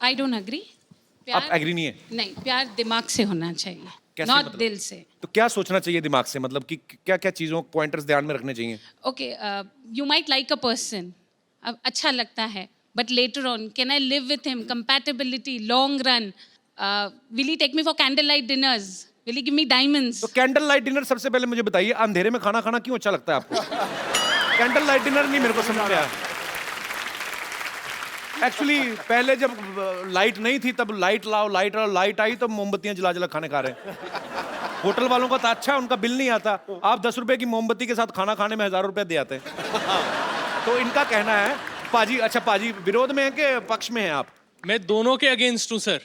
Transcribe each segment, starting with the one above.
I don't agree. आप agree नहीं है? नहीं, प्यार दिमाग से होना चाहिए, कैसे नॉट मतलब? दिल से। तो क्या सोचना चाहिए दिमाग से, मतलब कि क्या क्या चीजों पॉइंटर्स ध्यान में रखने चाहिए? Okay, you might like a person, अब अच्छा लगता है, but later on can I live with him, compatibility, long run, will he take me for candle light dinners, will he give me diamonds? तो candle light dinner सबसे पहले मुझे बताइए, अंधेरे में खाना खाना क्यों अच्छा लगता है आपको? कैंडल लाइट डिनर नहीं मेरे को समझ में आया। एक्चुअली पहले जब लाइट नहीं थी तब लाइट लाओ, लाइट आई तो मोमबत्तियां जला जला खाने खा रहे हैं। होटल वालों का तो अच्छा, उनका बिल नहीं आता। आप 10 रुपए की मोमबत्ती के साथ खाना खाने में 1000 रुपए दे आते हैं। तो इनका कहना है पाजी, अच्छा पाजी विरोध में है कि पक्ष में है आप? मैं दोनों के अगेंस्ट हूँ सर।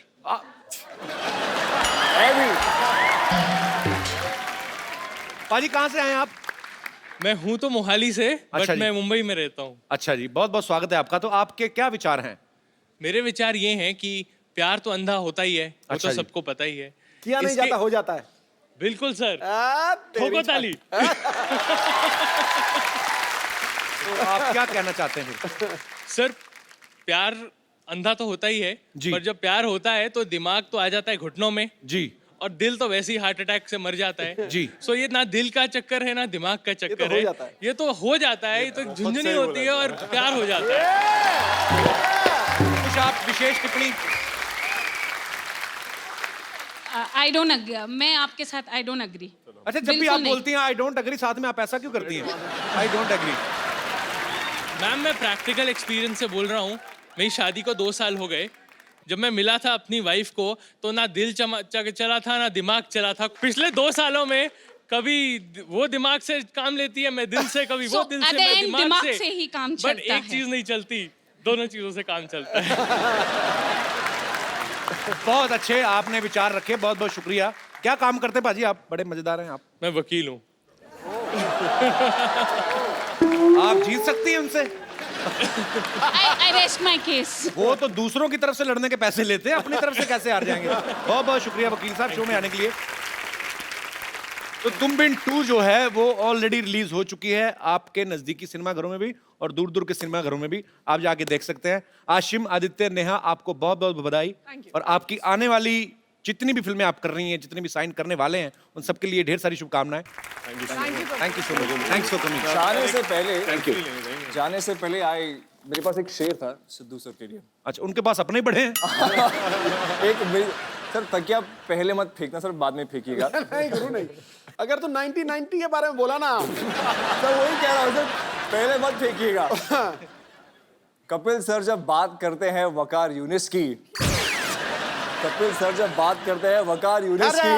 पाजी कहाँ से आए आप? मैं हूँ तो मोहाली से, अच्छा बट जी। मैं मुंबई में रहता हूँ। अच्छा जी, बहुत बहुत स्वागत है आपका। तो आपके क्या विचार हैं? मेरे विचार ये हैं कि प्यार तो अंधा होता ही है, वो अच्छा तो जी। सबको पता ही है। किया नहीं इसके- जाता, हो जाता है। बिल्कुल सर, तेरी ठोको ताली। तो आप क्या कहना चाहते हैं फिर? सर, प्यार अंधा तो होता ही है, जी। पर जब प्यार होता है तो दिमाग तो आ जाता है घुटनों में, जी और दिल तो वैसे ही हार्ट अटैक से मर जाता है। जी। सो ये ना दिल का चक्कर है ना दिमाग का चक्कर हो है, जाता है। ये तो हो जाता है, ये तो झुंझुनी होती है और प्यार हो जाता है। कुछ आप विशेष टिप्पणी? आई डोंट एग्री, मैं आपके साथ आई डोंट एग्री। अच्छा, जब भी बिल्कुल आप नहीं। बोलती हैं आई डोंट एग्री, साथ में आप ऐसा क्यों करती हैं? I don't agree. मैम, मैं प्रैक्टिकल एक्सपीरियंस से बोल रहा हूँ। मेरी शादी को 2 साल हो गए। जब मैं मिला था अपनी वाइफ को तो ना दिल चला था ना दिमाग चला था। पिछले 2 सालों में कभी वो दिमाग से काम लेती है, मैं दिल से, कभी वो So, दिल at से, the मैं end, दिमाग से ही काम बट चलता एक है। चीज नहीं चलती, दोनों चीजों से काम चलता है। बहुत अच्छे आपने विचार रखे, बहुत बहुत शुक्रिया। क्या काम करते हैं पाजी आप? बड़े मजेदार हैं आप। मैं वकील हूँ। आप जीत सकती हैं उनसे। I rest my case. वो तो दूसरों की तरफ से लड़ने के पैसे लेते हैं, अपनी तरफ से कैसे हार जाएंगे? बहुत बहुत शुक्रिया वकील साहब शो में आने के लिए। तो तुम बिन 2 जो है वो ऑलरेडी रिलीज हो चुकी है आपके नजदीकी सिनेमाघरों में भी और दूर दूर के सिनेमाघरों में भी, आप जाके देख सकते हैं। आशिम, आदित्य, नेहा, आपको बहुत बहुत बधाई। और आपकी आने वाली जितनी भी फिल्में आप कर रही हैं, जितने भी साइन करने वाले हैं, उन सबके लिए ढेर सारी शुभकामनाएं। Thank you so much. Thanks for coming. जाने से पहले मेरे पास एक शेर था सिद्धू सर के लिए। अच्छा, उनके पास अपने ही बड़े हैं। सर तकिया पहले मत फेंकना सर, बाद में फेंकिएगा। नहीं गुरु नहीं, अगर तो 1990 के बारे में बोला ना सर, वही कह रहा हूँ सर, पहले मत फेंकिएगा। कपिल सर जब बात करते हैं वकार यूनिस की, कपिल सर जब बात करते हैं वकार यूनिस की,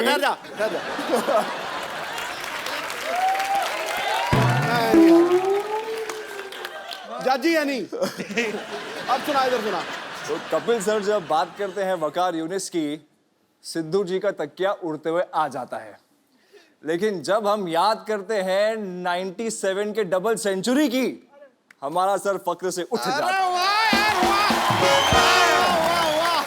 जाजी है नहीं। अब सुना, इधर सुना। तो कपिल सर जब बात करते हैं वकार यूनिस की, सिद्धू जी का तकिया उड़ते हुए आ जाता है। लेकिन जब हम याद करते हैं 97 के डबल सेंचुरी की, हमारा सर फक्र से उठ जाता है। वाह यार, वाह वाह।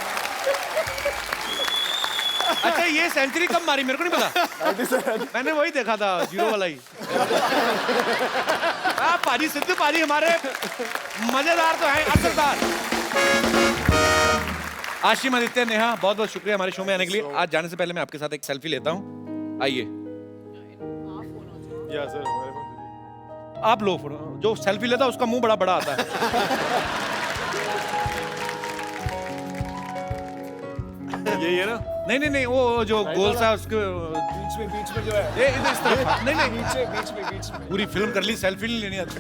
अच्छा, ये सेंचुरी कब मारी मेरे को नहीं पता। 97 मैंने वही देखा था, 0 वाला ही। पाजी, सिद्धू पाजी हमारे मजेदार तो हैं, असरदार। आशिम, आदित्य, नेहा, बहुत बहुत शुक्रिया हमारे शो में आने के लिए। आज जाने से पहले मैं आपके साथ एक सेल्फी लेता हूँ, आइए। आप लो फोटो। जो सेल्फी लेता है उसका मुंह बड़ा बड़ा आता है। यही है ना? नहीं नहीं नहीं, वो जो गोल सा उसके बीच में जो है, ये इधर इस तरफ। नहीं नहीं, बीच में पूरी फिल्म कर ली, सेल्फी नहीं लेनी आती।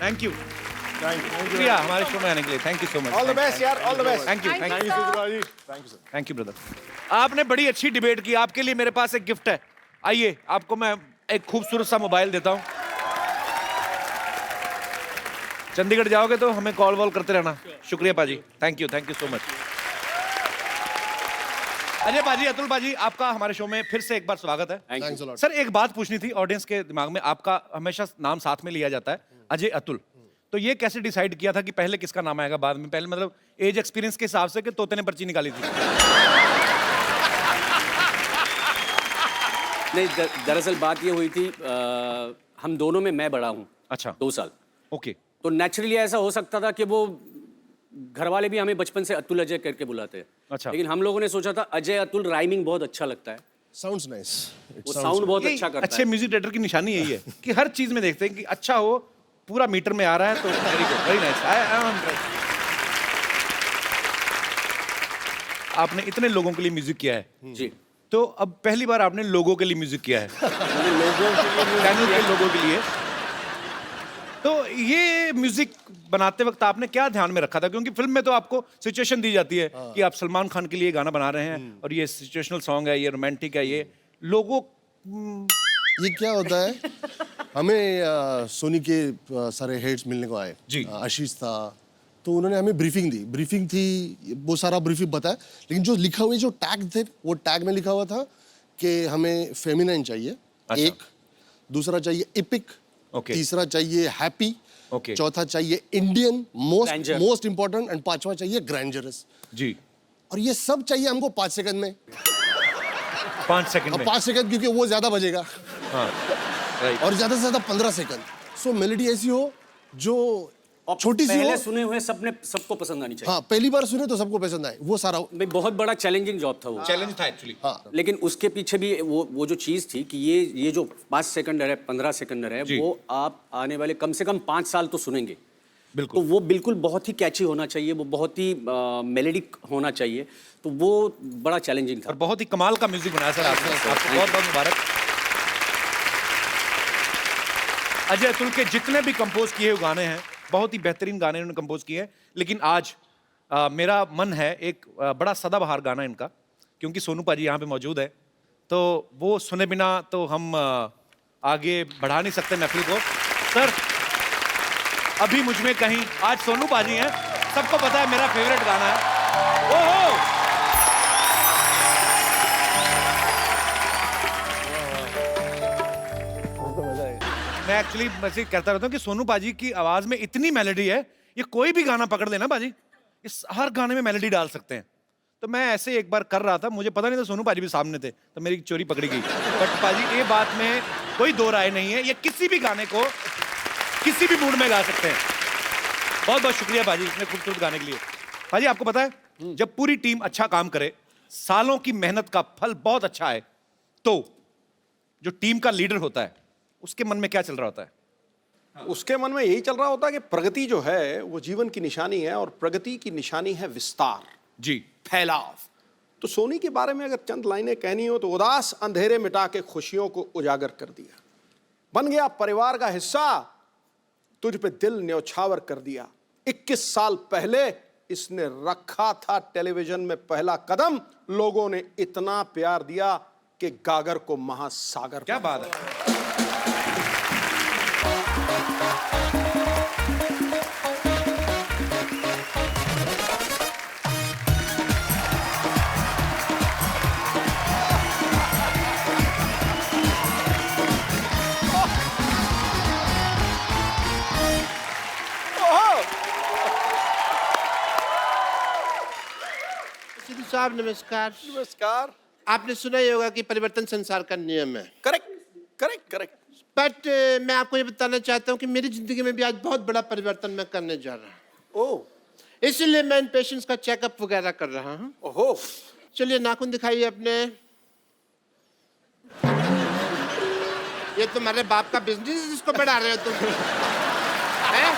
थैंक यू, शुक्रिया हमारे शो में आने के लिए। Thank you so much. All the best यार, all the best. Thank you brother. आपने बड़ी अच्छी डिबेट की। आपके लिए मेरे पास एक गिफ्ट है। आइए, आपको मैं एक खूबसूरत सा मोबाइल देता हूँ। चंडीगढ़ जाओगे तो हमें कॉल वॉल करते रहना। शुक्रिया पाजी, thank you so much. Ajay पाजी, अतुल पाजी, आपका हमारे शो में फिर से एक बार स्वागत है। सर, एक बात पूछनी थी ऑडियंस के दिमाग में। आपका हमेशा नाम साथ में लिया जाता है, अजय अतुल। तो ये कैसे डिसाइड किया था कि पहले किसका नाम आएगा, बाद में? पहले मतलब एज एक्सपीरियंस के हिसाब से कि तोते ने पर्ची निकाली थी? नहीं, दरअसल बात ये हुई थी, हम दोनों में मैं बड़ा हूँ। अच्छा, 2 साल। ओके। तो नेचुरली ऐसा हो सकता था कि वो घर वाले भी हमें बचपन से अतुल अजय करके बुलाते हैं। अच्छा। लेकिन हम लोगों ने सोचा था अजय अतुल राइमिंग बहुत अच्छा लगता है, Sounds nice. वो साउंड बहुत ये अच्छा करता अच्छे है। म्यूजिक डायरेक्टर की निशानी यही है कि हर चीज में देखते हैं कि अच्छा हो, पूरा मीटर में आ रहा है तो very good, very nice. I am आपने इतने लोगों के लिए म्यूजिक किया है, जी, तो अब पहली बार आपने लोगों के लिए म्यूजिक किया है, मैंने लोगों के लिए चैनल के लोगों के लिए। तो ये म्यूजिक बनाते वक्त आपने क्या ध्यान में रखा था? क्योंकि फिल्म में तो आपको सिचुएशन दी जाती है कि आप सलमान खान के लिए गाना बना रहे हैं और ये सिचुएशनल सॉन्ग है, ये रोमांटिक है, ये लोगों ये क्या होता है, हमें सोनी के सारे हेड्स मिलने को आए जी। आशीष था, तो उन्होंने हमें ब्रीफिंग दी। ब्रीफिंग थी, वो सारा ब्रीफिंग बताया, लेकिन जो लिखा हुआ जो टैग थे, वो टैग में लिखा हुआ था कि हमें फेमिनाइन चाहिए, अच्छा। एक, दूसरा चाहिए इपिक, ओके। तीसरा चाहिए हैप्पी, ओके। चौथा चाहिए Indian, Grandeur। Most important, and पांचवा चाहिए ग्रैंडरस। जी और ये सब चाहिए हमको 5 सेकंड में। 5 सेकंड में। 5 सेकंड क्योंकि वो ज्यादा बजेगा, हाँ, राइट। और ज्यादा से ज्यादा 15 सेकंड। सो मेलोडी ऐसी हो जो और छोटी सी पहले हो। सुने हुए सबको पसंद आनी चाहिए। हाँ, पहली बार सुने तो सबको पसंद आए, वो सारा। भाई बहुत बड़ा चैलेंजिंग जॉब था वो। चैलेंज था एक्चुअली। हाँ, लेकिन उसके पीछे भी वो जो चीज़ थी कि ये जो 5 सेकंडर है, 15 सेकंडर है, जी। वो आप आने वाले कम से कम 5 साल तो सुनेंगे। बिल्कुल। तो वो बिल्कुल बहुत ही कैची होना चाहिए, वो बहुत ही मेलोडिक होना चाहिए, तो वो बड़ा चैलेंजिंग था। और बहुत ही कमाल का म्यूजिक बनाया सर आपने, आपको बहुत बहुत मुबारक। अजय अतुल के जितने भी कंपोज किए हुए गाने हैं, बहुत ही बेहतरीन गाने उन्होंने कंपोज किए हैं, लेकिन आज मेरा मन है एक बड़ा सदाबहार गाना इनका, क्योंकि सोनू पाजी यहाँ पे मौजूद है, तो वो सुने बिना तो हम आगे बढ़ा नहीं सकते महफिल को। सर अभी मुझ में कहीं, आज सोनू पाजी हैं, सबको पता है मेरा फेवरेट गाना है। ओहो, मैं एक्चुअली वैसे कहता रहता हूँ कि सोनू पाजी की आवाज में इतनी मेलोडी है, ये कोई भी गाना पकड़ लेना पाजी, इस हर गाने में मेलोडी डाल सकते हैं। तो मैं ऐसे एक बार कर रहा था, मुझे पता नहीं था सोनू पाजी भी सामने थे, तो मेरी चोरी पकड़ी गई। बट पाजी ये बात में कोई दो राय नहीं है, ये किसी भी गाने को किसी भी मूड में गा सकते हैं। बहुत बहुत शुक्रिया पाजी इतने खूबसूरत गाने के लिए। पाजी आपको पता है, जब पूरी टीम अच्छा काम करे, सालों की मेहनत का फल बहुत अच्छा है, तो जो टीम का लीडर होता है उसके मन में क्या चल रहा होता है? उसके मन में यही चल रहा होता है कि प्रगति जो है वो जीवन की निशानी है, और प्रगति की निशानी है विस्तार, जी। फैलाव। तो सोनी के बारे में अगर चंद लाइनें कहनी हो तो उदास अंधेरे मिटा के खुशियों को उजागर कर दिया, बन गया परिवार का हिस्सा, तुझ पे दिल न्यौछावर कर दिया। 21 साल पहले इसने रखा था टेलीविजन में पहला कदम, लोगों ने इतना प्यार दिया कि गागर को महासागर। क्या बात है। सिद्धू साहब नमस्कार। नमस्कार। आपने सुना ही होगा कि परिवर्तन संसार का नियम है, करेक्ट करेक्ट करेक्ट। बट मैं आपको ये बताना चाहता हूँ कि मेरी जिंदगी में भी आज बहुत बड़ा परिवर्तन मैं करने जा रहा हूँ, ओह इसीलिए मैं इन पेशेंट्स का चेकअप वगैरह कर रहा हूँ। ओहो, चलिए नाखून दिखाइए अपने। ये तुम्हारे बाप का बिजनेस है जिसको बढ़ा रहे हो तुम, हैं?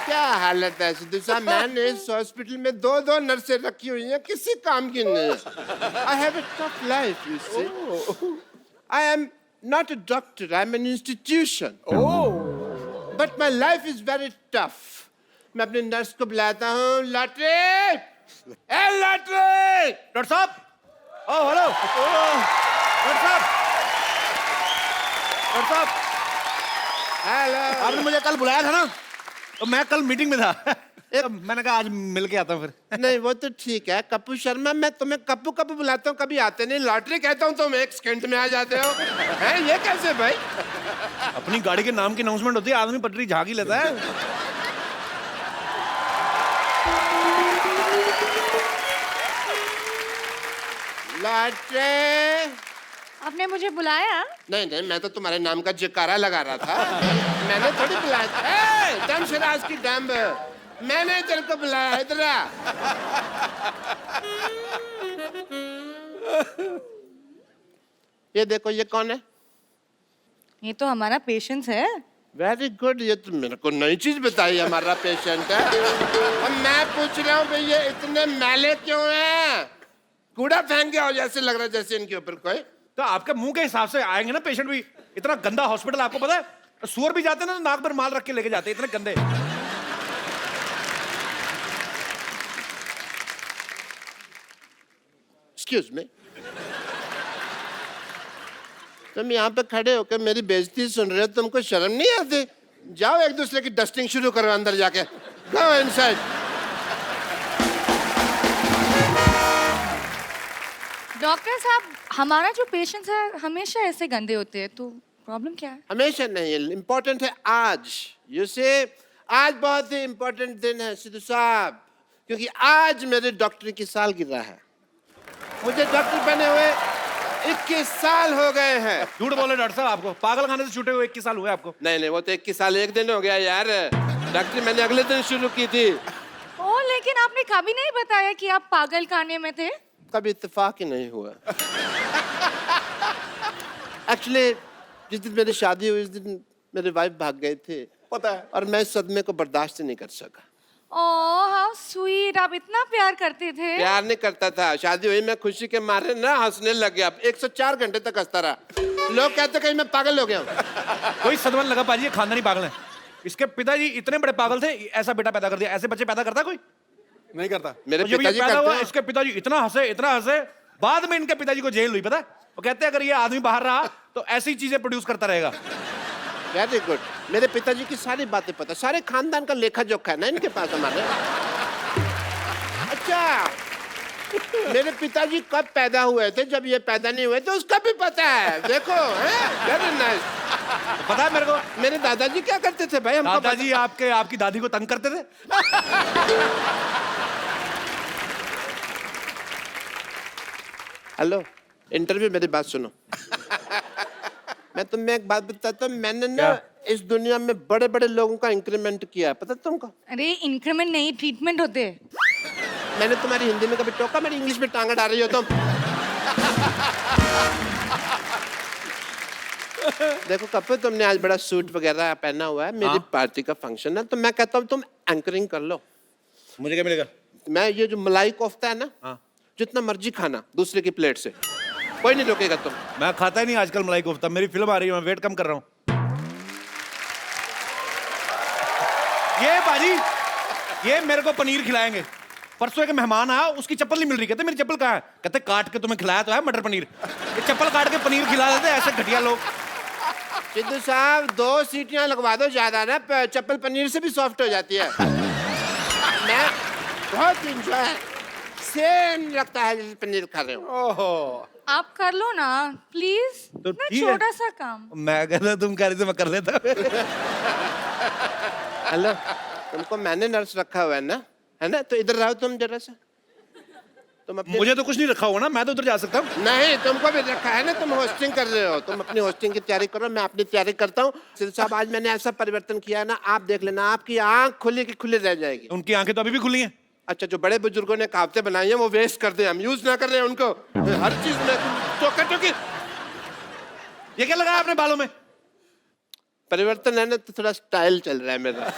क्या हालत है सिद्धू साहब, मैंने इस हॉस्पिटल में 2 नर्सें रखी हुई हैं, किसी काम की नहीं। I have a tough life, you see. I am not a doctor, I am an institution, but my life is very tough. मैं अपने नर्स को बुलाता हूँ, लॉटरी, ए लॉटरी। डॉक्टर साहब, ओ हेलो डॉक्टर साहब, डॉक्टर साहब, हेलो। आपने मुझे कल बुलाया था ना, तो मैं कल मीटिंग में था। तो मैंने कहा आज मिल के आता हूँ फिर। नहीं वो तो ठीक है कप्पू शर्मा, मैं तुम्हें कप्पू कप्पू बुलाता हूँ, कभी आते नहीं। लॉटरी कहता हूँ तुम 1 सेकंड में आ जाते हो, हैं? ये कैसे भाई? अपनी गाड़ी के नाम की अनाउंसमेंट होती है, आदमी पटरी झाग ही लेता है। लॉटरी। आपने मुझे बुलाया? नहीं नहीं, मैं तो तुम्हारे नाम का जयकारा लगा रहा था, मैंने थोड़ी बुलाया। शराज की डंब, मैंने तेरे को बुलाया, इधर आ। ये देखो, ये कौन है? ये तो हमारा पेशेंस है। वेरी गुड, ये तो मेरे को नई चीज बताई, हमारा पेशेंट है। और मैं पूछ रहा हूँ भाई, ये इतने मैले क्यों हैं? कूड़ा फेंक गया हो जैसे लग रहा है, जैसे इनके ऊपर कोई। तो आपके मुंह के हिसाब से आएंगे ना पेशेंट भी। इतना गंदा हॉस्पिटल, आपको पता है सुअर भी जाते हैं ना, तो नाक पर माल रख के लेके जाते हैं, इतने गंदे। एक्सक्यूज मी, तुम यहाँ पे खड़े होकर मेरी बेइज्जती सुन रहे हो, तुमको शर्म नहीं आती? जाओ एक दूसरे की डस्टिंग शुरू करो अंदर जाके। Go inside. डॉक्टर साहब, हमारा जो पेशेंट्स है हमेशा ऐसे गंदे होते हैं, तो प्रॉब्लम क्या है? हमेशा नहीं, इम्पोर्टेंट है आज। यू से आज बहुत ही इम्पोर्टेंट दिन है सिद्धू साहब, क्योंकि आज मेरे डॉक्टर की सालगिरह है। मुझे डॉक्टर बने हुए 21 साल हो गए हैं। झूठ बोले डॉक्टर साहब, आपको पागल खाने से छूटे हुए 21 साल हुए आपको। नहीं नहीं, वो तो 21 साल एक दिन हो गया यार। डॉक्टर मैंने अगले दिन शुरू की थी। ओ, लेकिन आपने कभी नहीं बताया कि आप पागल खाने में थे। कभी इत्तेफाक ही नहीं हुआ। एक्चुअली जिस दिन मेरी शादी हुई, उस दिन मेरे वाइफ भाग गए थे, पता है। और मैं इस सदमे को बर्दाश्त नहीं कर सका। ओह हाउ स्वीट, आप इतना प्यार करते थे। प्यार नहीं करता था, शादी हुई, मैं खुशी के मारे ना हंसने लग गया। 104 घंटे तक हंसता रहा। लोग कहते कहीं मैं पागल हो गया हूँ। कोई सदमा लगा पाजी, ये खानदानी पागल है। इसके पिताजी इतने बड़े पागल थे, ऐसा बेटा पैदा कर दिया। ऐसे बच्चे पैदा करता कोई नहीं करता। मेरे तो जब ये पिताजी पैदा करते हुआ, हैं। इसके पिताजी इतना हंसे, बाद में इनके पिताजी को जेल हुई, पता है? वो कहते हैं अगर ये आदमी बाहर रहा तो ऐसी चीजें प्रोड्यूस करता रहेगा। वेरी गुड, मेरे पिताजी की सारी बातें पता, सारे खानदान का लेखा जोखा है ना इनके पास हमारे। अच्छा, मेरे पिताजी कब पैदा हुए थे, जब ये पैदा नहीं हुए तो उसका भी पता है। देखो, वेरी नाइस। पता है मेरे को, मेरे दादाजी क्या करते थे भाई? हमको दादाजी आपकी दादी को तंग करते थे। हेलो, इंटरव्यू, मेरी बात सुनो। मैं तुम्हें एक बात बताता हूँ, मैंने ना इस दुनिया में बड़े बड़े लोगों का इंक्रीमेंट किया, पता तुमको? अरे इंक्रीमेंट नहीं, ट्रीटमेंट होते हैं। मैंने तुम्हारी हिंदी में कभी टोका? मेरी इंग्लिश में टांगा डाल रही हो तुम। देखो कपिल, तुमने आज बड़ा सूट वगैरह पहना हुआ है, मेरी पार्टी का फंक्शन है, तो मैं कहता हूँ तुम एंकरिंग कर लो। मुझे क्या मिलेगा? मैं ये जो मलाई कोफ्ता है ना, जितना मर्जी खाना दूसरे की प्लेट से, कोई नहीं रोकेगा तुम। मैं खाता ही नहीं आजकल मलाई कोफ्ता, मेरी फिल्म आ रही है, मैं वेट कम कर रहा हूँ। ये बाजी, ये मेरे को पनीर खिलाएंगे। परसों एक मेहमान आया, उसकी चप्पल नहीं मिल रही, कहते मेरी चप्पल कहाँ है? कहते काट के तुम्हें खिलाया तो है मटर पनीर। ये चप्पल काट के पनीर खिला देते ऐसे घटिया लोग। सिद्धू साहब, 2 सीटियां लगवा दो ज्यादा ना, चप्पल पनीर से भी सॉफ्ट हो जाती है। मैं बहुत इंजॉय, सेम लगता है जैसे पनीर खा रहे हो। ओहो, आप कर लो ना प्लीज, तो इतना ठीक है। छोटा सा काम। मैं कहता तुम कह रही थी मैं कर लेता। हेलो, तुमको मैंने नर्स रखा हुआ है ना? तो इधर रहो तुम जरा सा। तुम अपने मुझे तो कुछ नहीं रखा हुआ ना, मैं तो उधर जा सकता हूँ। नहीं, तुमको भी रखा है ना, तुम होस्टिंग कर रहे हो। तुम अपनी होस्टिंग की तैयारी करो, मैं अपनी तैयारी करता हूँ। सिद्धू साहब, आज मैंने ऐसा परिवर्तन किया है ना, आप देख लेना, आपकी आंख खुली की खुली रह जाएगी। उनकी आंखें तो अभी भी खुली हैं। अच्छा, जो बड़े बुजुर्गों ने कहावतें बनाई हैं वो वेस्ट कर दे, हम यूज ना कर रहे हैं उनको। हर चीज में टोका टोकी। ये क्या लगाया आपने बालों में? परिवर्तन है ना, तो थोड़ा स्टाइल चल रहा है मेरा।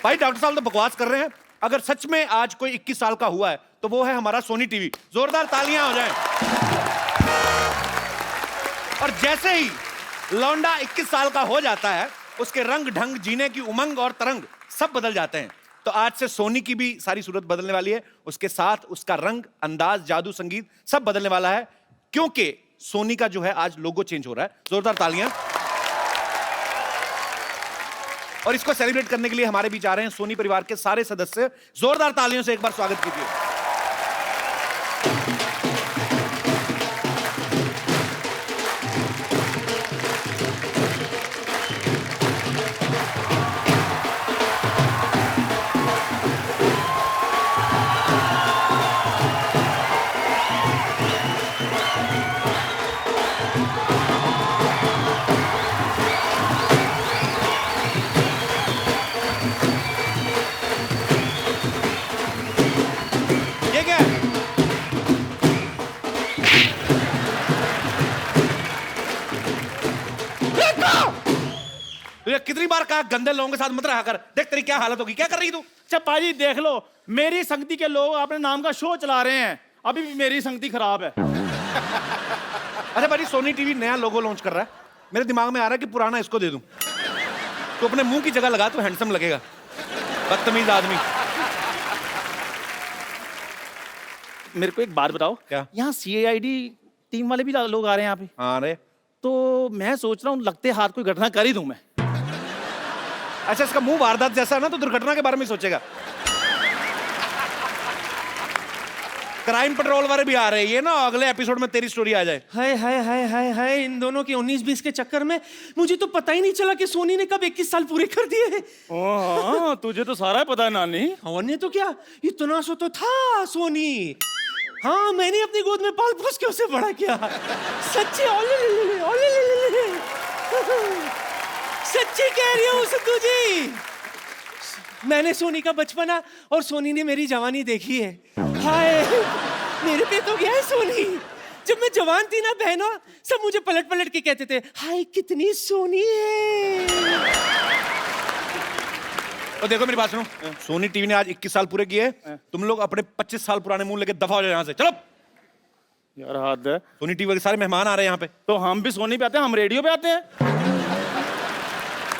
भाई डॉक्टर साहब तो बकवास कर रहे हैं। अगर सच में आज कोई 21 साल का हुआ है तो वो है हमारा सोनी टीवी। जोरदार तालियां हो जाएं। और जैसे ही लौंडा 21 साल का हो जाता है, उसके रंग ढंग, जीने की उमंग और तरंग सब बदल जाते हैं। तो आज से सोनी की भी सारी सूरत बदलने वाली है, उसके साथ उसका रंग, अंदाज, जादू, संगीत सब बदलने वाला है, क्योंकि सोनी का जो है आज लोगो चेंज हो रहा है। जोरदार तालियां। और इसको सेलिब्रेट करने के लिए हमारे बीच आ रहे हैं सोनी परिवार के सारे सदस्य। जोरदार तालियों से एक बार स्वागत कीजिए। कितनी बार कहा गंदे लोगों के साथ मत रहा कर। देख तेरी क्या हालत होगी, क्या कर रही तू? अच्छा पाजी देख लो, मेरी संगति के लोग अपने नाम का शो चला रहे हैं, अभी भी मेरी संगति खराब है। अच्छा भाई, सोनी टीवी नया लोगो लॉन्च कर रहा है, मेरे दिमाग में आ रहा है कि पुराना इसको दे दूं, तो अपने मुंह की जगह लगा तो हैंडसम लगेगा। बदतमीज आदमी। मेरे को एक बात बताओ, क्या? यहाँ CID टीम वाले भी लोग आ रहे हैं यहाँ पे, हाँ रे। तो मैं सोच रहा हूँ लगते हाथ कोई घटना कर ही दूं मैं। अच्छा, इसका मुंह वारदात जैसा है ना, तो दुर्घटना के बारे में सोचेगा। क्राइम पेट्रोल वाले भी आ रहे हैं, ये ना अगले एपिसोड में तेरी स्टोरी आ जाए। हाय हाय हाय हाय हाय, इन दोनों के 19-20 के चक्कर में मुझे तो पता ही नहीं चला कि सोनी ने कब 21 साल पूरे कर दिए। हाँ, तुझे तो सारा पता है नानी। और ने तो क्या, इतना सो तो था सोनी। हाँ, मैंने अपनी गोद में पाल पोस के उसे बड़ा किया। सच्ची सच्ची कह रही हूँ सिद्धू जी, मैंने सोनी का बचपना और सोनी ने मेरी जवानी देखी है। हाय, मेरे पे तो गया है सोनी। जब मैं जवान थी ना बहनों, सब मुझे पलट पलट के कहते थे, हाय कितनी सोनी है। और देखो मेरी बात सुनो, सोनी टीवी ने आज 21 साल पूरे किए, तुम लोग अपने 25 साल पुराने मुंह लेके दफा हो जाओ यहाँ से, चलो। यार हद है, सोनी टीवी के सारे मेहमान आ रहे हैं यहाँ पे। तो हम भी सोनी पे आते हैं, हम रेडियो पे आते हैं।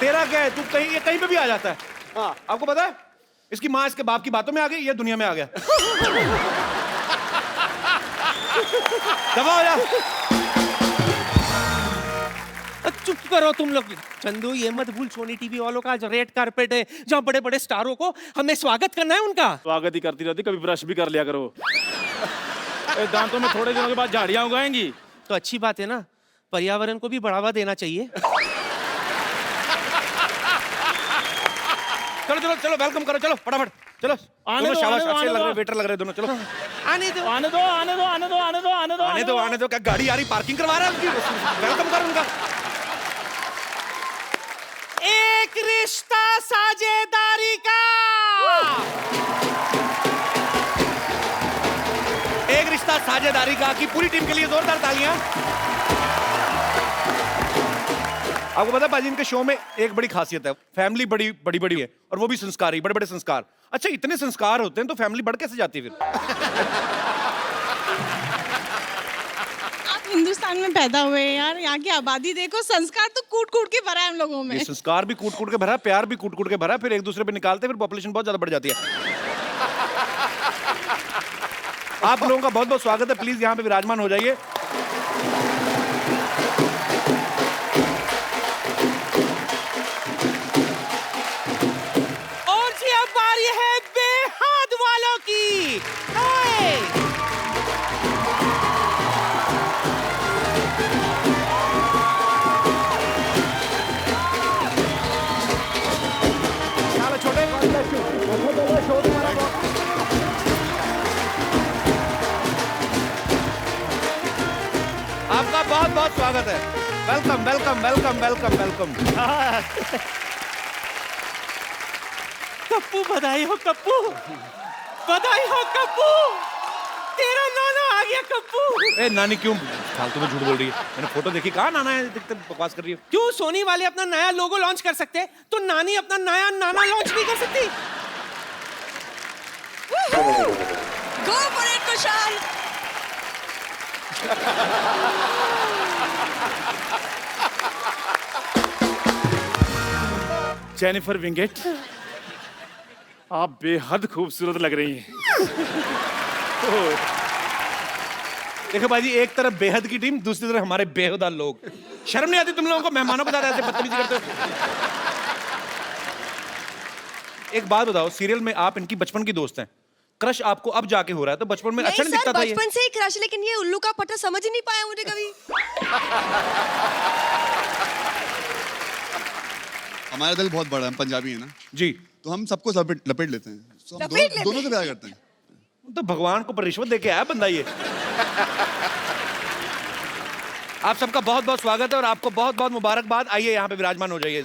तेरा क्या है, तू कहीं पे भी आ जाता है। हाँ, आपको पता है, इसकी माँ इसके बाप की बातों में आ गई, ये दुनिया में आ गया। दफा हो जा। चुप करो तुम लोग। चंदू, ये मत भूल, सोनी टीवी वालों का आज रेड कारपेट है, जहाँ बड़े बड़े स्टारों को हमें स्वागत करना है उनका। स्वागत ही करती रहती, कभी ब्रश भी कर लिया करो। दांतों में थोड़े दिनों के बाद झाड़ियां उगाएंगी। तो अच्छी बात है ना, पर्यावरण को भी बढ़ावा देना चाहिए। चलो चलो चलो, वेलकम करो, चलो फटाफट चलो। आने दो, शाबाश, आने दो, अच्छे आने लग दो। रहे, वेटर लग रहे दोनों। चलो आने दो आने दो आने दो आने दो आने दो आने दो आने दो, आने दो। क्या गाड़ी आ रही, पार्किंग करवा रहा है उसकी? वेलकम करो उनका। एक रिश्ता साझेदारी का, एक रिश्ता साझेदारी का की पूरी टीम के लिए जोरदार तालियां। आपको पता है पाजी, इनके शो में एक बड़ी खासियत है, फैमिली बड़ी बड़ी बड़ी है, और वो भी संस्कारी, बड़े बड़े संस्कार। अच्छा, इतने संस्कार होते हैं तो फैमिली बढ़ कैसे जाती है फिर? आप हिंदुस्तान में पैदा हुए हैं यार, यहाँ की आबादी देखो, संस्कार तो कूट कूट के भरा है हम लोगों में। ये संस्कार भी कूट कूट के भरा, प्यार भी कूट कूट के भरा, फिर एक दूसरे पे निकालते, फिर पॉपुलेशन बहुत ज्यादा बढ़ जाती है। आप लोगों का बहुत बहुत स्वागत है, प्लीज यहाँ पे विराजमान हो जाइए। और जी अब बारी है बेहद वालों की। हाय, आपका बहुत बहुत स्वागत है। Welcome welcome welcome welcome welcome. Kappu बधाई हो कप्पू, बधाई हो कप्पू, तेरा नाना आ गया कप्पू। ए नानी क्यों फालतू में झूठ बोल रही है? मैंने फोटो देखी, कहाँ नाना है, दिखते बकवास कर रही है। क्यों सोनी वाले अपना नया लोगो लॉन्च कर सकते, तो नानी अपना नया नाना लॉन्च नहीं कर सकती? Go for it Kushal. Jennifer Wingate, आप बेहद खूबसूरत लग रही हैं। देखो भाई जी, एक तरफ बेहद की टीम, दूसरी तरफ हमारे बेहुदा लोग। शर्म नहीं आती तुम लोगों को मेहमानों के साथ ऐसे बदतमीजी करते हो? एक बात बताओ, सीरियल में आप इनकी बचपन की दोस्त हैं, क्रश आपको अब जाके हो रहा है, तो बचपन में अच्छा नहीं दिखता था ये? बचपन से ही क्रश, लेकिन ये उल्लू का पट्टा समझ ही नहीं पाया मुझे कभी। हमारा दिल बहुत बड़ा है, हम पंजाबी है ना जी, तो हम सबको लपेट लेते हैं, तो हम लपेट लेते दोनों से प्यार करते हैं। तो भगवान को पर रिश्वत दे के आया बंदा ये। आप सबका बहुत बहुत स्वागत है और आपको बहुत बहुत मुबारकबाद। आइए यहाँ पे विराजमान हो जाइए।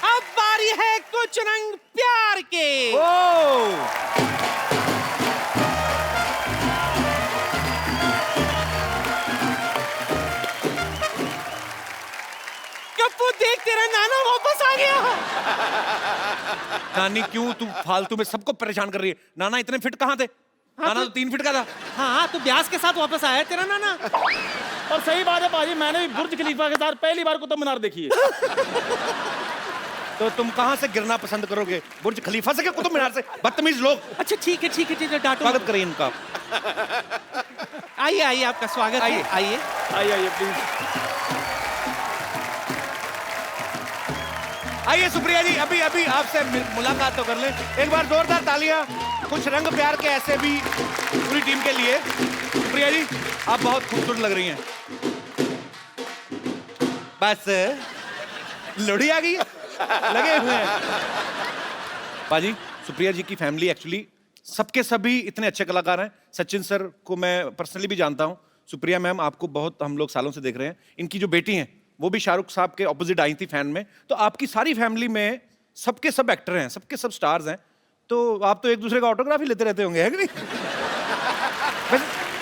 अब बारी है कुछ रंग प्यार के। देख तेरा नाना वापस आ गया। नानी क्यों तू फालतू में सबको परेशान कर रही है? नाना इतने फिट कहाँ थे? नाना तो 3 फीट का था। हाँ तो ब्यास के साथ वापस आया तेरा नाना। और सही बात है पाजी, मैंने भी बुर्ज खलीफा के साथ पहली बार कुतुब मीनार देखी है। तो तुम कहाँ से गिरना पसंद करोगे, बुर्ज खलीफा से क्या कुतुब मीनार से? बदतमीज लोग। अच्छा ठीक है ठीक है ठीक है, डांटो। स्वागत करिए इनका। आइए आइए, आपका स्वागत है। आइए आइए आइए प्लीज। आइए सुप्रिया जी, अभी अभी आपसे मुलाकात तो कर लें। एक बार जोरदार तालियां कुछ रंग प्यार के ऐसे भी पूरी टीम के लिए। सुप्रिया जी आप बहुत खूबसूरत लग रही हैं। बस लोड़ी आ गई है, लगे हुए हैं। पाजी, सुप्रिया जी की फैमिली एक्चुअली सबके सभी इतने अच्छे कलाकार हैं। सचिन सर को मैं पर्सनली भी जानता हूं। सुप्रिया मैम आपको बहुत हम लोग सालों से देख रहे हैं। इनकी जो बेटी हैं वो भी शाहरुख साहब के ऑपोजिट आई थी फैन में। तो आपकी सारी फैमिली में सबके सब एक्टर हैं, सबके सब स्टार्स हैं। तो आप तो एक दूसरे का ऑटोग्राफ ही लेते रहते होंगे, है कि नहीं?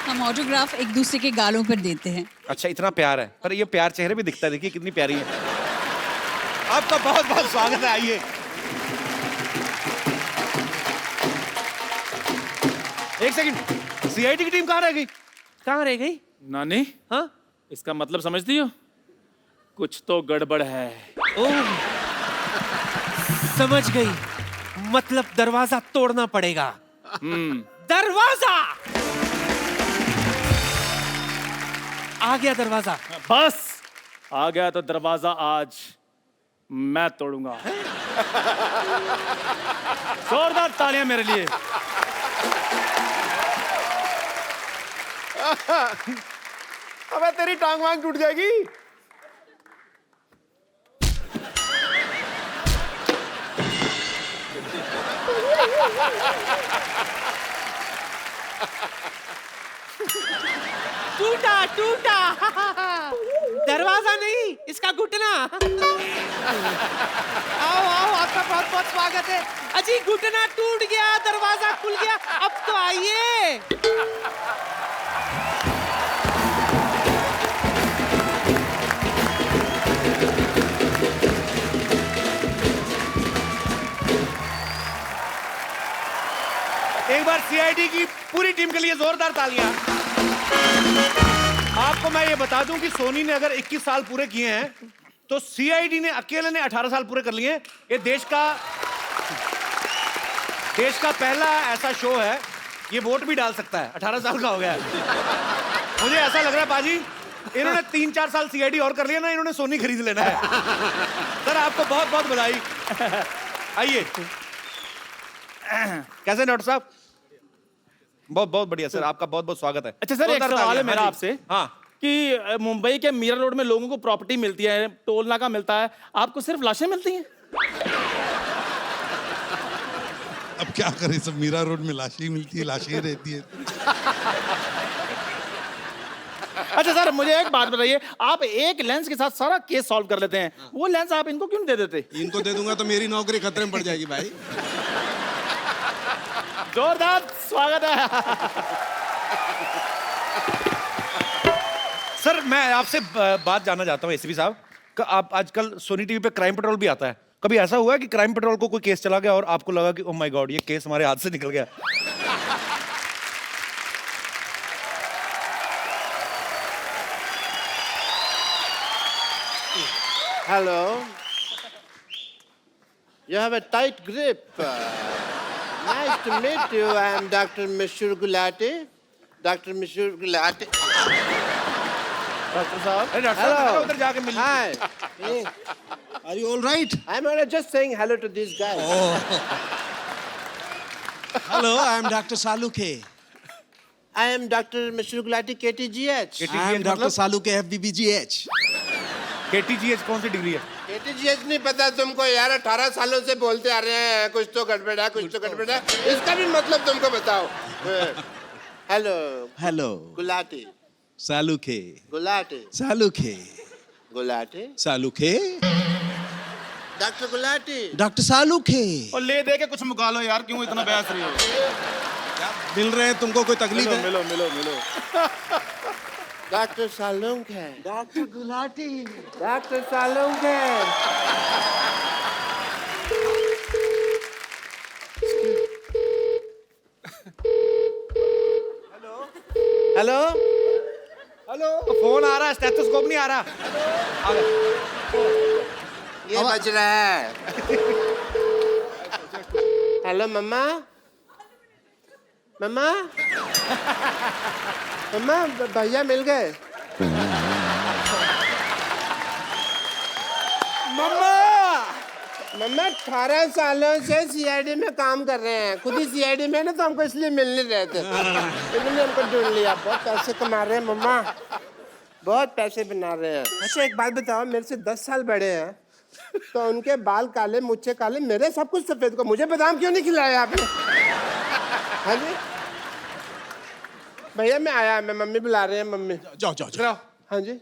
हम ऑटोग्राफ एक दूसरे के गालों पर देते हैं। अच्छा इतना प्यार है, पर ये प्यार चेहरे पे दिखता है। देखिए कितनी प्यारी है। आपका बहुत बहुत स्वागत है। आइए एक सेकंड, सीआईडी की टीम कहाँ रह गई? कहाँ रह गई? नानी हाँ इसका मतलब समझती हो? कुछ तो गड़बड़ है। ओह समझ गई, मतलब दरवाजा तोड़ना पड़ेगा। दरवाजा आ गया, दरवाजा बस आ गया तो दरवाजा आज मैं तोड़ूंगा। जोरदार तालियां मेरे लिए। अबे तेरी टांग वांग टूट जाएगी। टूटा टूटा। दरवाजा नहीं, इसका घुटना। आओ आओ, आपका बहुत बहुत स्वागत है। अजी घुटना टूट गया, दरवाजा खुल गया, अब तो आइए। एक बार सीआईडी की पूरी टीम के लिए जोरदार तालियां। आपको मैं ये बता दूं कि सोनी ने अगर 21 साल पूरे किए हैं तो सीआईडी ने अकेले ने 18 साल पूरे कर लिए हैं। ये देश का पहला ऐसा शो है, ये वोट भी डाल सकता है। 18 साल का हो गया है। मुझे ऐसा लग रहा है पाजी इन्होंने 3-4 साल सीआईडी और कर लिया ना, इन्होंने सोनी खरीद लेना है। सर आपको बहुत बहुत बधाई। आइए कैसे डॉक्टर साहब? बहुत बहुत बढ़िया सर, आपका बहुत बहुत स्वागत है। अच्छा सर एक सवाल है मेरा आपसे। हाँ कि मुंबई के मीरा रोड में लोगों को प्रॉपर्टी मिलती है, टोल नाका मिलता है, आपको सिर्फ लाशें मिलती हैं? अब क्या करें, सब मीरा रोड में लाशें ही मिलती है, लाशें ही रहती है। अच्छा सर मुझे एक बात बताइए, आप एक लेंस के साथ सारा केस सॉल्व कर लेते हैं, वो लेंस आप इनको क्यों नहीं दे देते? इनको दे दूंगा तो मेरी नौकरी खतरे में पड़ जाएगी भाई। जोरदार स्वागत है। सर मैं आपसे बात जानना चाहता हूँ एसीपी साहब, आप आजकल सोनी टीवी पे क्राइम पेट्रोल भी आता है, कभी ऐसा हुआ है कि क्राइम पेट्रोल को कोई केस चला गया और आपको लगा कि ओह माय गॉड ये केस हमारे हाथ से निकल गया? Hello. You have a tight grip. Nice to meet you. I am Dr. Mishur Gulati. Dr. Mishur Gulati. Doctor साहब। अरे डॉक्टर साहब उधर जाके मिल। Hi. Are you all right? I'm just saying hello to these guys. Hello, I am Dr. Saluke. I am Dr. Mishur Gulati, KTGH. I am Dr. Saluke, FBBGH. KTGH कौन सी degree है? KTGH नहीं पता तुमको यार, 18 सालों से बोलते आ रहे हैं कुछ तो गड़बड़ है, कुछ तो गड़बड़ है, इसका भी मतलब तुमको बताओ। Hello Hello, Gulati, Saluke. Gulati, Saluke. Gulati, Saluke. Doctor Gulati. Dr. Saluke. और ले दे के कुछ मुका लो यार, क्यों इतना बहस रही हो? मिल रहे हैं तुमको, कोई तकलीफ है? मिलो मिलो मिलो। डॉक्टर सालुंक है। डॉक्टर गुलाटी। डॉक्टर सालुंक है। हेलो हेलो फोन आ रहा है, स्टेथोस्कोप नहीं आ रहा। आ गया। ये बज रहा है। हेलो मम्मा। मम्मा। मम्मा भैया मिल गए। मम्मा मम्मा 18 सालों से सीआईडी में काम कर रहे हैं। खुद ही सीआईडी में ना, तो हमको इसलिए मिल नहीं रहे थे। इन्होंने हमको ढूंढ लिया। बहुत पैसे कमा रहे हैं मम्मा, बहुत पैसे बना रहे हैं। अच्छा एक बात बताओ, मेरे से 10 साल बड़े हैं, तो उनके बाल काले, मुझे काले, मेरे सब कुछ सफेद को मुझे बादाम क्यों नहीं खिलाया आपने? हाँ जी भैया मैं आया, मैं मम्मी बुला रहे हैं। मम्मी जाओ जाओ जाओ। हाँ जी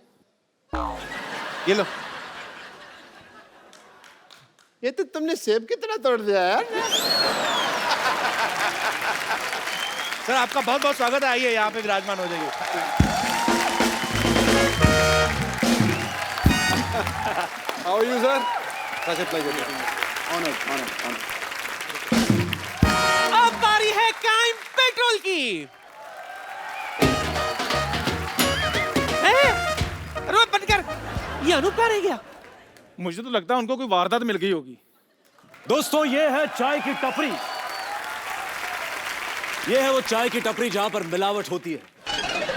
ये लो। ये तो तुमने सेब की तरह तोड़ दिया यार। सर आपका बहुत बहुत स्वागत है, आइए यहाँ पे विराजमान हो जाइए। How are you sir? Such a pleasure. Honour. अब बारी है क्राइम पेट्रोल की। अरे बंद कर, ये अनूप कहाँ रह गया? मुझे तो लगता है उनको कोई वारदात मिल गई होगी। दोस्तों ये है चाय की टपरी। ये है वो चाय की टपरी जहां पर मिलावट होती है।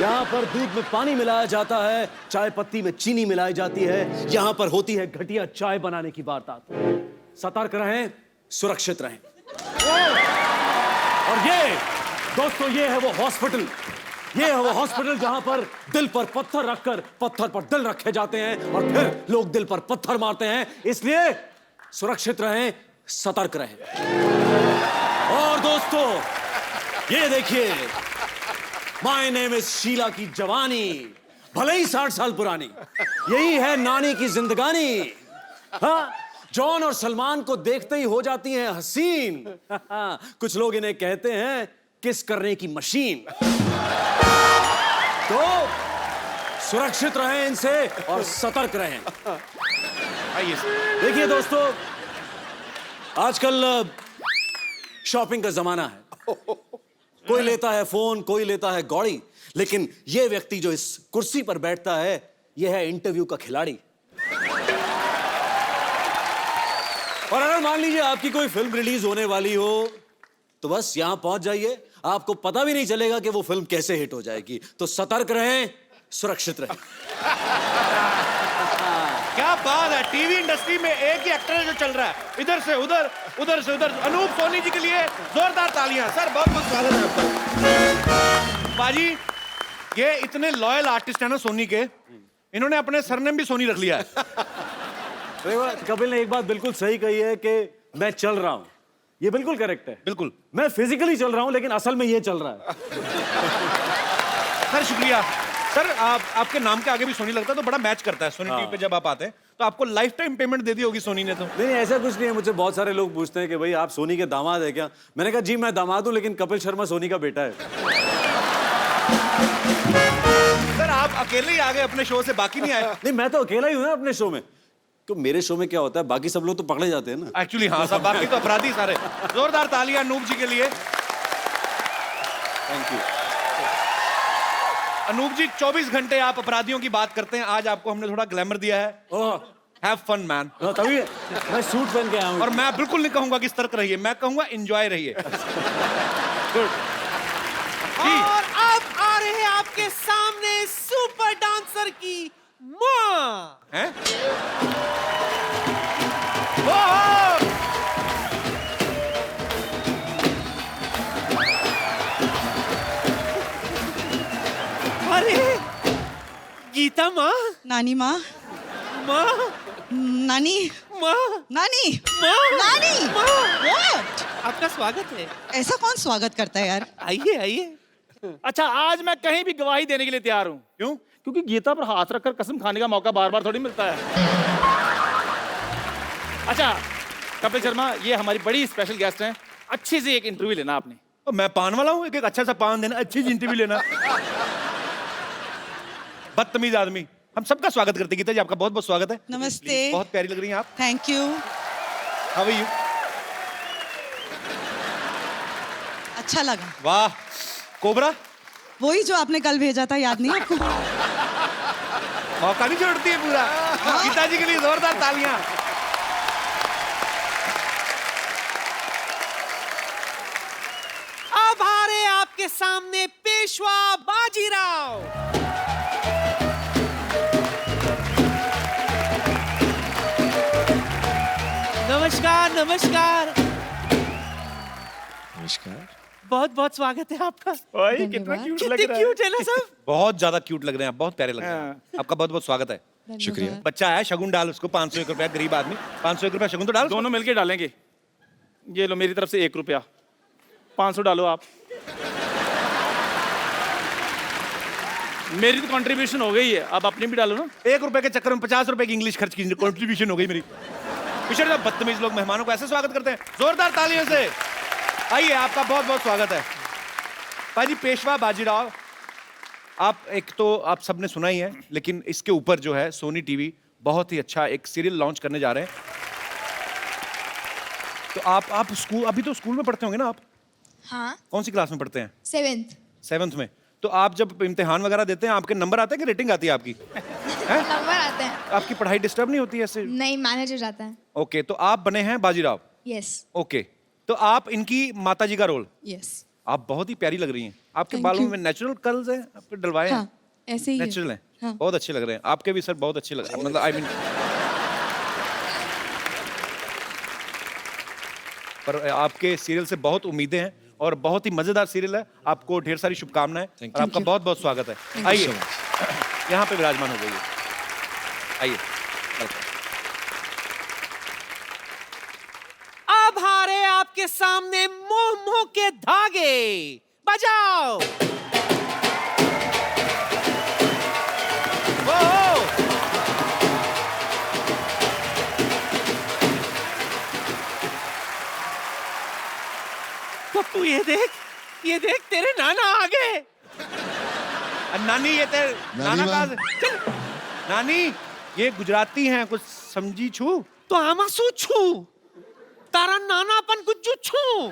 यहाँ पर दूध में पानी मिलाया जाता है, चाय पत्ती में चीनी मिलाई जाती है। यहाँ पर होती है घटिया चाय बनाने की वारदात। सतर्क रहें, सुरक्षित रहें। और ये दोस्तों ये है वो हॉस्पिटल। ये है वो हॉस्पिटल जहां पर दिल पर पत्थर रखकर पत्थर पर दिल रखे जाते हैं और फिर लोग दिल पर पत्थर मारते हैं। इसलिए सुरक्षित रहें, सतर्क रहें। और दोस्तों ये देखिए, माय नेम इज शीला की जवानी, भले ही 60 साल पुरानी, यही है नानी की जिंदगानी। हाँ, जॉन और सलमान को देखते ही हो जाती हैं हसीन। कुछ लोग इन्हें कहते हैं किस करने की मशीन। तो सुरक्षित रहें इनसे और सतर्क रहें। आइए। देखिए दोस्तों, आजकल शॉपिंग का जमाना है। कोई लेता है फोन, कोई लेता है गौड़ी, लेकिन यह व्यक्ति जो इस कुर्सी पर बैठता है, यह है इंटरव्यू का खिलाड़ी। और अगर मान लीजिए आपकी कोई फिल्म रिलीज होने वाली हो, तो बस यहां पहुंच जाइए, आपको पता भी नहीं चलेगा कि वो फिल्म कैसे हिट हो जाएगी। तो सतर्क रहें, सुरक्षित रहें। क्या बात है, टीवी इंडस्ट्री में एक ही एक्टर है जो चल रहा है, इधर से उधर, उधर से उधर। अनूप सोनी जी के लिए जोरदार तालियां। सर बहुत बहुत स्वागत है आपका। बाजी, ये इतने लॉयल आर्टिस्ट हैं ना सोनी के, इन्होंने अपने सरनेम भी सोनी रख लिया है। कपिल ने एक बात बिल्कुल सही कही है कि मैं चल रहा हूं। ये बिल्कुल करेक्ट है। बिल्कुल, मैं फिजिकली चल रहा हूं, लेकिन असल में ये चल रहा है। सर शुक्रिया। सर आपके नाम के आगे भी सोनी लगता है, तो बड़ा मैच करता है। सोनी टीवी पे जब आप आते हैं तो आपको लाइफ टाइम पेमेंट दे दी होगी सोनी ने तो। नहीं ऐसा कुछ नहीं है। मुझे बहुत सारे लोग पूछते हैं कि भाई आप सोनी के दामाद है क्या? मैंने कहा जी मैं दामाद हूं, लेकिन कपिल शर्मा सोनी का बेटा है। सर आप अकेले ही आ गए अपने शो से, बाकी नहीं आए? नहीं मैं तो अकेला ही हूं ना अपने शो में। तो मेरे शो में क्या होता है, बाकी सब लोग तो पकड़े जाते हैं ना। एक्चुअली हाँ साहब, बाकी तो अपराधी सारे। जोरदार तालियां अनूप जी के लिए। Thank you. अनूप जी 24 घंटे आप अपराधियों की बात करते हैं, आज आपको हमने थोड़ा ग्लैमर दिया है। Have fun man. तभी मैं सूट पहन के आया हूं। और मैं बिल्कुल नहीं कहूंगा कि सतर्क रहिए, मैं कहूंगा एंजॉय रहिए। गुड। और अब आ रहे हैं आपके सामने सुपर डांसर की माँ। हैं? अरे गीता माँ। नानी माँ। माँ। नानी। माँ। नानी। माँ। नानी। माँ। What? आपका स्वागत है। ऐसा कौन स्वागत करता है यार? आइए आइए। अच्छा आज मैं कहीं भी गवाही देने के लिए तैयार हूँ। क्यों? क्योंकि गीता पर हाथ रखकर कसम खाने का मौका बार बार थोड़ी मिलता है। अच्छा कपिल शर्मा, ये हमारी बड़ी स्पेशल गेस्ट हैं, अच्छी सी एक इंटरव्यू लेना आपने। तो मैं पान वाला हूँ, एक अच्छा सा पान देना, अच्छी सी इंटरव्यू लेना। बदतमीज आदमी। हम सबका स्वागत करते हैं। गीता जी आपका बहुत बहुत स्वागत है। नमस्ते। बहुत प्यारी लग रही हैं आप। Thank you. How are you? अच्छा लगा। वाह। कोबरा वही जो आपने कल भेजा था, याद नहीं आपको? मौका नहीं छोड़ती है पूरा। गीता जी के लिए जोरदार तालियां। अब आ रहे आपके सामने पेशवा बाजीराव। नमस्कार नमस्कार नमस्कार। बहुत बहुत स्वागत है आपका। भाई कितना क्यूट लग कितने रहा है। क्यूट है ना सब। बहुत ज्यादा क्यूट लग रहे हैं आप, बहुत प्यारे लग रहे हैं। आपका बहुत बहुत स्वागत है। शुक्रिया। बच्चा आया, शगुन डाल उसको। 501 रुपया, गरीब आदमी। 501 रुपया शगुन तो डाल। दोनों मिलके डालेंगे। ये लो मेरी तरफ से 1 रुपया, 500 डालो आप। मेरी तो कंट्रीब्यूशन हो गई है, अब अपनी भी डालो ना। 1 रुपए के चक्कर में 50 रुपए की इंग्लिश खर्च की कंट्रीब्यूशन हो गई मेरी। पिछड़ जाओ, बदतमीज लोग मेहमानों को ऐसे स्वागत करते हैं। जोरदार तालियों से। आइए, आपका बहुत बहुत स्वागत है भाजी पेशवा बाजीराव। आप एक तो आप सबने सुना ही है, लेकिन इसके ऊपर जो है सोनी टीवी बहुत ही अच्छा एक सीरियल लॉन्च करने जा रहे हैं। तो आप स्कूल, अभी तो स्कूल में पढ़ते होंगे ना आप? हाँ, कौन सी क्लास में पढ़ते हैं? 7th में। तो आप जब इम्तिहान वगैरह देते हैं, आपके नंबर आते हैं कि रेटिंग आती है आपकी? नंबर आते हैं। आपकी पढ़ाई डिस्टर्ब नहीं होती है ऐसे? नहीं, मैनेज हो जाता है। ओके, तो आप बने हैं बाजीराव। यस ओके, तो आप इनकी माताजी का रोल। यस। आप बहुत ही प्यारी लग रही हैं। आपके Thank बालों you. में नेचुरल कर्ल्स हैं, आपके डलवाए हैं? हाँ, ऐसे ही है। नेचुरल हैं। हाँ। बहुत अच्छे लग रहे हैं। आपके भी सर बहुत अच्छे लग रहे हैं, मतलब आई मीन। पर आपके सीरियल से बहुत उम्मीदें हैं और बहुत ही मजेदार सीरियल है। आपको ढेर सारी शुभकामनाएं और आपका बहुत बहुत स्वागत है। आइए, यहाँ पे विराजमान हो जाइए। आइए, अब आ रहे आपके सामने मोह मोह के धागे। बजाओ। तो तू ये देख तेरे नाना आ गए। नानी, ये तेरे नाना नानी कहाँ माँ। से? चल। नानी, ये गुजराती हैं, कुछ समझी छू? तो आमा सू छू तारा नानापन कुछ छू।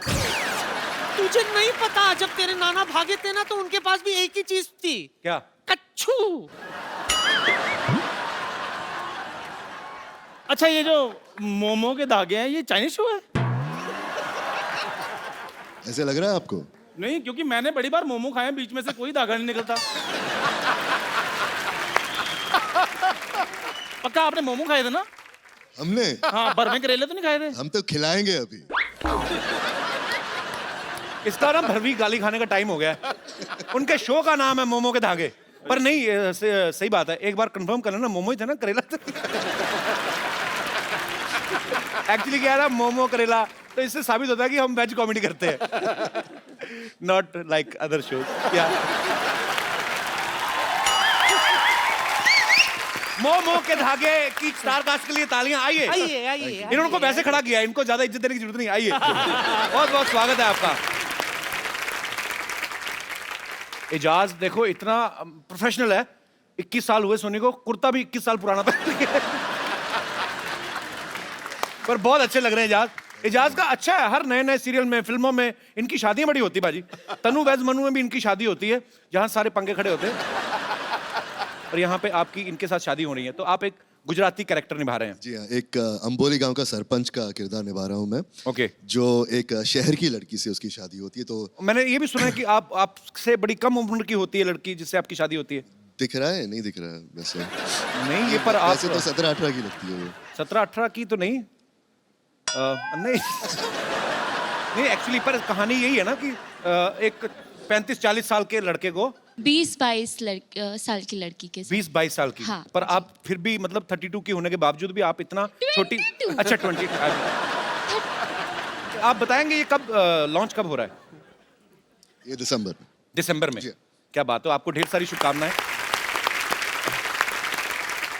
तुझे नहीं पता, जब तेरे नाना भागे थे ना तो उनके पास भी एक ही चीज थी। क्या? कच्छू। अच्छा, ये जो मोमो के धागे हैं, ये चाइनीज शो है? ऐसे लग रहा है आपको? नहीं, क्योंकि मैंने बड़ी बार मोमो खाए हैं, बीच में से कोई धागा नहीं निकलता। पक्का आपने मोमो खाए थे ना? हमने? हाँ, भरवे करेले तो नहीं खाए थे? हम तो खिलाएंगे अभी। इसका ना भरवी गाली खाने का टाइम हो गया है। उनके शो का नाम है मोमो के धागे। पर नहीं, सही बात है। एक बार कंफर्म कर लेना, मोमो ही था ना, करेला था। एक्चुअली क्या है ना, मोमो करेला, तो इससे साबित होता है कि हम वेज कॉमेडी करते हैं, नॉट लाइक अदर शोज। क्या मोमो के धागे की स्टार कास्ट के लिए तालियां। आइए आइए आइए। इन्होंने को वैसे खड़ा किया, इनको ज्यादा इज्जत देने की जरूरत नहीं। आइए, बहुत बहुत स्वागत है आपका। एजाज देखो, इतना प्रोफेशनल है। 21 साल हुए सोनी को, कुर्ता भी 21 साल पुराना था। पर बहुत अच्छे लग रहे हैं एजाज। एजाज का अच्छा है, हर नए नए सीरियल में, फिल्मों में इनकी शादियां बड़ी होती है बाजी। तनु वैज मनु में भी इनकी शादी होती है, जहां सारे पंखे खड़े होते हैं। और यहाँ पे आपकी इनके साथ शादी हो रही है। तो आप एक गुजराती कैरेक्टर निभा रहे हैं। जी हाँ, एक अंबोली गांव का सरपंच का किरदार निभा रहा हूँ मैं। ओके। जो एक शहर की लड़की से उसकी शादी होती है। तो मैंने ये भी सुना है कि आपसे बड़ी कम उम्र की होती है लड़की जिससे आपकी शादी होती है। दिख रहा है? नहीं दिख रहा है वैसे। नहीं, ये पर आप वैसे तो 17-18 की लगती है वो। 17-18 की तो नहीं। नहीं नहीं, एक्चुअली पर कहानी यही है ना कि एक 35-40 साल के लड़के को 20-22 साल की लड़की के साथ। 20-22 साल की। हाँ, पर आप फिर भी मतलब 32 की होने के बावजूद भी आप इतना छोटी। अच्छा, 20। आप बताएंगे ये कब लॉन्च कब हो रहा है? ये दिसंबर में। क्या बात हो, आपको ढेर सारी शुभकामनाएं।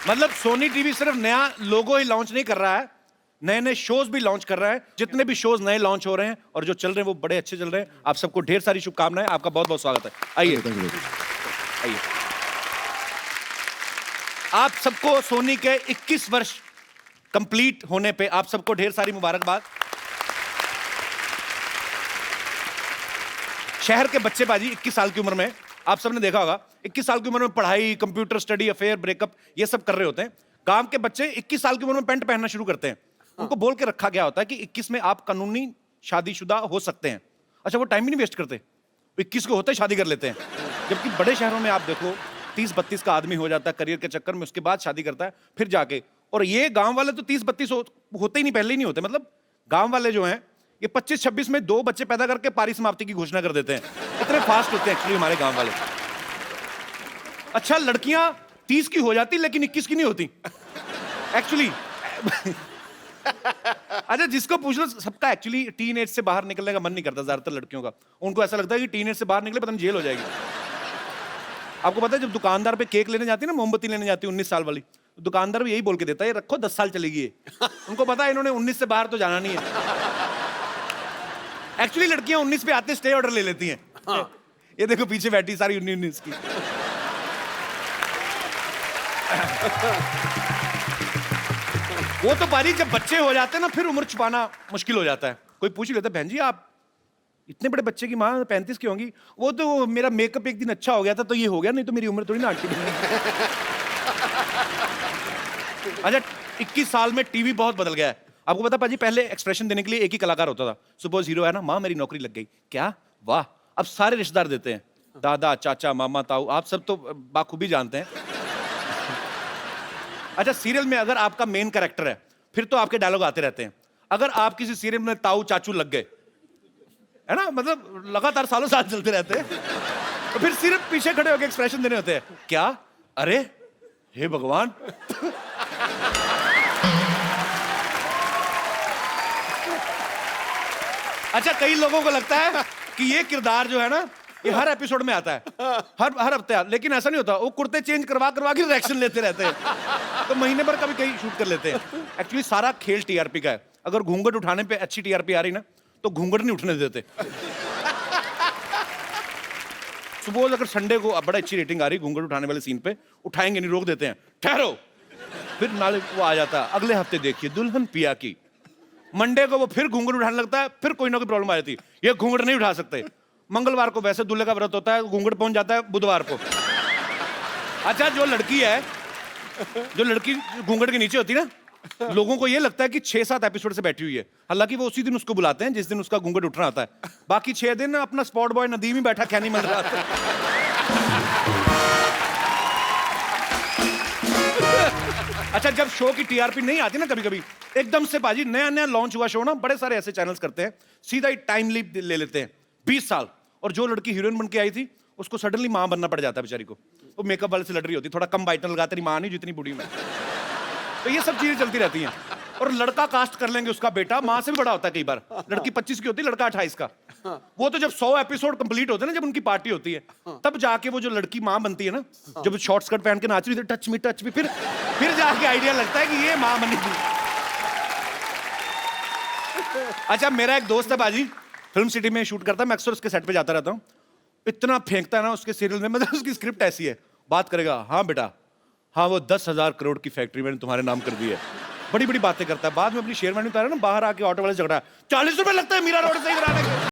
मतलब सोनी टीवी सिर्फ नया लोगो ही लॉन्च नहीं कर रहा है, नए नए शोज भी लॉन्च कर रहा है। जितने भी शोज नए लॉन्च हो रहे हैं और जो चल रहे हैं वो बड़े अच्छे चल रहे हैं। आप सबको ढेर सारी शुभकामनाएं। आपका बहुत बहुत स्वागत है। आइए आइए। आप सबको सोनी के 21 वर्ष कंप्लीट होने पे आप सबको ढेर सारी मुबारकबाद। शहर के बच्चे बाजी 21 साल की उम्र में, आप सबने देखा होगा 21 साल की उम्र में पढ़ाई, कंप्यूटर स्टडी, अफेयर, ब्रेकअप ये सब कर रहे होते हैं। गांव के बच्चे 21 साल की उम्र में पैंट पहनना शुरू करते हैं। उनको बोल के रखा गया होता है कि 21 में आप कानूनी शादीशुदा हो सकते हैं। अच्छा, वो टाइम ही नहीं वेस्ट करते, 21 को होते शादी कर लेते हैं। जबकि बड़े शहरों में आप देखो 30-32 का आदमी हो जाता है करियर के चक्कर में, उसके बाद शादी करता है फिर जाके। और ये गांव वाले तो 30-32 होते ही नहीं, पहले ही नहीं होते। मतलब गांव वाले जो हैं ये 25-26 में 2 बच्चे पैदा करके पारी समाप्ति की घोषणा कर देते हैं। इतने फास्ट होते हैं एक्चुअली हमारे गांव वाले। अच्छा, लड़कियां 30 की हो जाती लेकिन 21 की नहीं होती एक्चुअली। अच्छा, जिसको पूछ लो सबका एक्चुअली टीन एज से बाहर निकलने का मन नहीं करता ज्यादातर लड़कियों का। उनको ऐसा लगता है कि टीन एज से बाहर निकले पता नहीं जेल हो जाएगी। आपको पता है जब दुकानदार पे केक लेने जाती है ना, मोमबत्ती लेने जाती है 19 साल वाली, तो दुकानदार भी यही बोल के देता है, ये रखो 10 साल चलेगी ये। उनको पता है इन्होंने 19 से बाहर तो जाना नहीं है। एक्चुअली लड़कियां 19 पे आते स्टे ऑर्डर ले लेती हैं। ये देखो पीछे बैठी सारी 19 की। वो तो पारी जब बच्चे हो जाते हैं ना फिर उम्र छुपाना मुश्किल हो जाता है। कोई पूछ लेता है बहन जी आप इतने बड़े बच्चे की माँ 35 की होंगी। वो तो मेरा मेकअप एक दिन अच्छा हो गया था तो ये हो गया, नहीं तो मेरी उम्र थोड़ी ना आंटी। अच्छा, 21 साल में टीवी बहुत बदल गया है। आपको पता पाजी पहले एक्सप्रेशन देने के लिए एक ही कलाकार होता था। सपोज हीरो है ना, माँ मेरी नौकरी लग गई, क्या वाह। अब सारे रिश्तेदार देते हैं, दादा, चाचा, मामा, ताऊ, आप सब तो बाखूबी जानते हैं। अच्छा, सीरियल में अगर आपका मेन कैरेक्टर है फिर तो आपके डायलॉग आते रहते हैं। अगर आप किसी सीरियल में ताऊ चाचू लग गए है ना, मतलब लगातार सालों साल चलते रहते हैं, तो फिर सिर्फ पीछे खड़े होकर एक्सप्रेशन देने होते हैं, क्या, अरे, हे भगवान। अच्छा, कई लोगों को लगता है कि ये किरदार जो है ना ये हर एपिसोड में आता है, हर हफ्ते, लेकिन ऐसा नहीं होता। वो कुर्ते चेंज करवा के रिएक्शन लेते रहते हैं, तो महीने भर कभी कहीं शूट कर लेते हैं। एक्चुअली सारा खेल टीआरपी का है। अगर घूंघट उठाने पे अच्छी टीआरपी आ रही ना तो घूंघट नहीं उठने देते। सुबह अगर संडे को बड़ा अच्छी रेटिंग आ रही घूंघट उठाने वाले सीन पे, उठाएंगे नहीं, रोक देते हैं, ठहरो। फिर नाले वो आ जाता है, अगले हफ्ते देखिए दुल्हन पिया की। मंडे को वो फिर घूंघट उठाने लगता है, फिर कोई ना कोई प्रॉब्लम आ जाती है, ये घूंघट नहीं उठा सकते। मंगलवार को वैसे दूल्हे का व्रत होता है, घूंघट पहुंच जाता है बुधवार को। अच्छा, जो लड़की घूंघट के नीचे होती है ना, लोगों को ये लगता है कि 6-7 एपिसोड से बैठी हुई है। हालांकि वो उसी दिन उसको बुलाते हैं जिस दिन उसका घूंघट उठना आता है। बाकी 6 दिन अपना स्पॉट बॉय नदीम ही बैठा खैनी मिल रहा था। अच्छा, जब शो की टीआरपी नहीं आती ना, कभी कभी एकदम से बाजी नया लॉन्च हुआ शो ना, बड़े सारे ऐसे चैनल्स करते हैं, सीधा ही टाइम लीप ले लेते हैं 20 साल। और जो लड़की हीरोइन बन के आई थी उसको सडनली मां बनना पड़ जाता है बेचारी को। वो मेकअप वाले से लड़ रही होती, थोड़ा कम बाइटन लगाते, मां नहीं जितनी बूढ़ी में। तो ये सब चीजें चलती रहती हैं। और लड़का कास्ट कर लेंगे उसका बेटा, मां से भी बड़ा होता है कई बार। लड़की 25 की होती है, लड़का 28 का। वो तो जब 100 एपिसोड कंप्लीट होते हैं ना, जब उनकी पार्टी होती है, तब जाके वो जो लड़की मां बनती है ना, जब शॉर्ट स्कर्ट पहन के नाच रही थी, टच मी फिर जाके आइडिया लगता है कि ये मां बनी थी। अच्छा, मेरा एक दोस्त है बाजी, फिल्म सिटी में शूट करता है, मैं अक्सर उसके सेट पे जाता रहता हूँ। इतना फेंकता है ना उसके सीरियल में, मतलब उसकी स्क्रिप्ट ऐसी है, बात करेगा, हाँ बेटा, हाँ वो 10,000 करोड़ की फैक्ट्री मैंने तुम्हारे नाम कर दी है, बड़ी बड़ी बातें करता है। बाद में अपनी शेरवानी उतारा ना, बाहर आके ऑटो वाले झगड़ा, 40 रुपए लगता है मीरा रोड से ही कराने के।